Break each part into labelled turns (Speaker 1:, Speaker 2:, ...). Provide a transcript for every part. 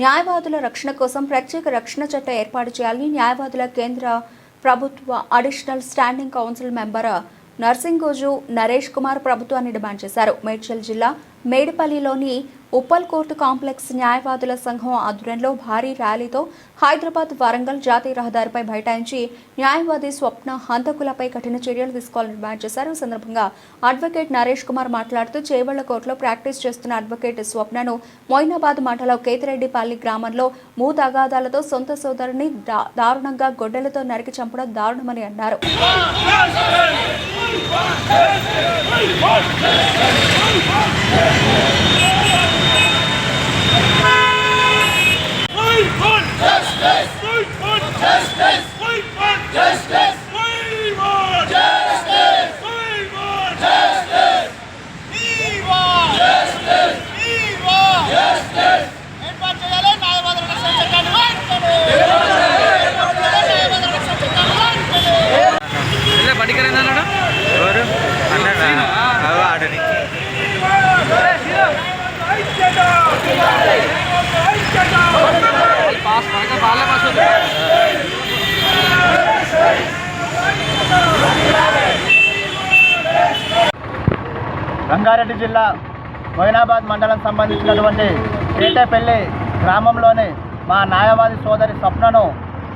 Speaker 1: న్యాయవాదుల రక్షణ కోసం ప్రత్యేక రక్షణ చట్టం ఏర్పాటు చేయాలని న్యాయవాదుల కేంద్ర ప్రభుత్వ additional standing counsel member Narsingoju Naresh Kumar ప్రభుత్వాన్ని డిమాండ్ చేశారు. మేడ్చల్ జిల్లా మేడిపల్లిలోని ఉప్పల్ కోర్టు కాంప్లెక్స్ న్యాయవాదుల సంఘం ఆధ్వర్యంలో భారీ ర్యాలీతో హైదరాబాద్ వరంగల్ జాతీయ రహదారిపై బైఠాయించి న్యాయవాది స్వప్న హంతకులపై కఠిన చర్యలు తీసుకోవాలని డిమాండ్ చేశారు. ఈ సందర్భంగా అడ్వకేట్ నరేష్ కుమార్ మాట్లాడుతూ చేవళ్ల కోర్టులో ప్రాక్టీస్ చేస్తున్న అడ్వకేట్ స్వప్నను మొయినాబాద్ మండలం కేతిరెడ్డిపల్లి గ్రామంలో మూతగాదాలతో సొంత సోదరుని దారుణంగా గొడ్డలతో నరికి చంపడం దారుణమని అన్నారు.
Speaker 2: రంగారెడ్డి జిల్లా మొయినాబాద్ మండలం సంబంధించినటువంటి కేటేపల్లి గ్రామంలోని మా న్యాయవాది సోదరి స్వప్నను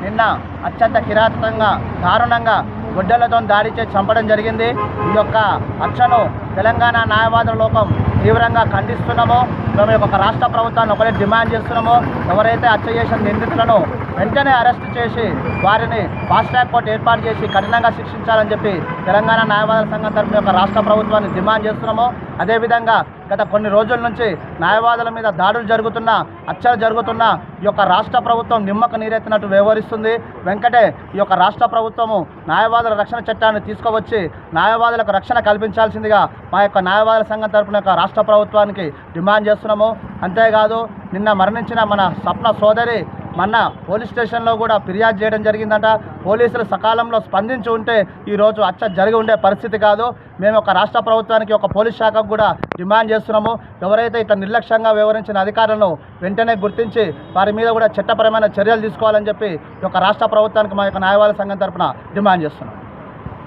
Speaker 2: నిన్న అత్యంత కిరాతకంగా దారుణంగా గొడ్డలతో దాడి చేసి చంపడం జరిగింది. ఈ యొక్క హత్యను తెలంగాణ న్యాయవాదుల లోకం తీవ్రంగా ఖండిస్తున్నామో, మేము ఒక రాష్ట్ర ప్రభుత్వాన్ని ఒకటే డిమాండ్ చేస్తున్నామో, ఎవరైతే హత్య చేసిన నిందితులను వెంటనే అరెస్ట్ చేసి వారిని ఫాస్ట్ ట్రాక్ కోర్టు ఏర్పాటు చేసి కఠినంగా శిక్షించాలని చెప్పి తెలంగాణ న్యాయవాదుల సంఘం తరఫున యొక్క రాష్ట్ర ప్రభుత్వాన్ని డిమాండ్ చేస్తున్నాము. అదేవిధంగా గత కొన్ని రోజుల నుంచి న్యాయవాదుల మీద దాడులు జరుగుతున్న, హత్యలు జరుగుతున్న ఈ యొక్క రాష్ట్ర ప్రభుత్వం నిమ్మక నీరెత్తినట్టు వ్యవహరిస్తుంది. వెంకటే ఈ యొక్క రాష్ట్ర ప్రభుత్వము న్యాయవాదుల రక్షణ చట్టాన్ని తీసుకువచ్చి న్యాయవాదులకు రక్షణ కల్పించాల్సిందిగా మా యొక్క న్యాయవాదుల సంఘం తరఫున యొక్క రాష్ట్ర ప్రభుత్వానికి డిమాండ్ చేస్తున్నాము. అంతేకాదు నిన్న మరణించిన మన స్వప్న సోదరి మొన్న పోలీస్ స్టేషన్లో కూడా ఫిర్యాదు చేయడం జరిగిందంట. పోలీసులు సకాలంలో స్పందించి ఉంటే ఈరోజు హత్య జరిగి ఉండే పరిస్థితి కాదు. మేము ఒక రాష్ట్ర ప్రభుత్వానికి, ఒక పోలీస్ శాఖకు కూడా డిమాండ్ చేస్తున్నాము. ఎవరైతే ఇతను నిర్లక్ష్యంగా వ్యవహరించిన అధికారులను వెంటనే గుర్తించి వారి మీద కూడా చట్టపరమైన చర్యలు తీసుకోవాలని చెప్పి ఈ యొక్క రాష్ట్ర ప్రభుత్వానికి మా యొక్క న్యాయవాద సంఘం తరఫున డిమాండ్ చేస్తున్నాం.